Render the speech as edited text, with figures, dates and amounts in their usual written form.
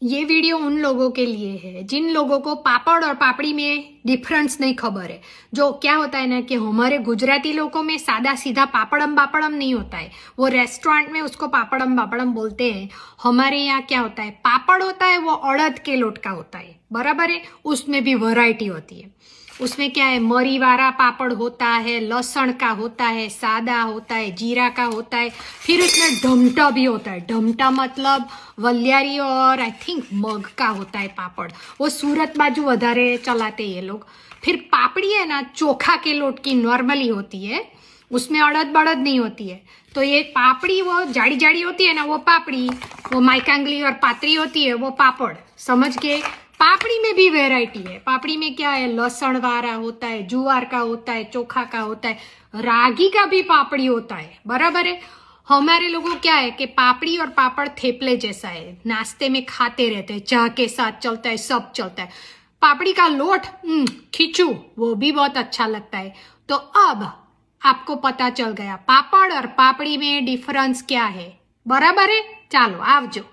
ये वीडियो उन लोगों के लिए है जिन लोगों को पापड़ और पापड़ी में डिफरेंस नहीं खबर है। जो क्या होता है ना कि हमारे गुजराती लोगों में सादा सीधा पापड़म बापड़म नहीं होता है, वो रेस्टोरेंट में उसको पापड़म बापड़म बोलते हैं। हमारे यहाँ क्या होता है, पापड़ होता है वो अड़द के लोट का होता है, बराबर है। उसमें भी वैरायटी होती है। उसमें क्या है, मरी वाला पापड़ होता है, लहसुन का होता है, सादा होता है, जीरा का होता है, फिर उसमें ढमटा भी होता है। ढमटा मतलब वलियारी और आई थिंक मग का होता है पापड़, वो सूरत बाजू वधारे चलाते ये लोग। फिर पापड़ी है ना, चोखा के लोट की नॉर्मली होती है, उसमें अड़द बड़द नहीं होती है। तो ये पापड़ी वो जाड़ी जाड़ी होती है ना, वो पापड़ी, वो माइकांगली और पातरी होती है वो पापड़, समझ गए। पापड़ी में भी वैरायटी है। पापड़ी में क्या है, लहसुन वाला होता है, जुआर का होता है, चोखा का होता है, रागी का भी पापड़ी होता है, बराबर है। हमारे लोगों क्या है कि पापड़ी और पापड़ थेपले जैसा है, नाश्ते में खाते रहते हैं, चाय के साथ चलता है, सब चलता है। पापड़ी का लोट खींचू, वो भी बहुत अच्छा लगता है। तो अब आपको पता चल गया पापड़ और पापड़ी में डिफरेंस क्या है, बराबर है। चालो आवजो।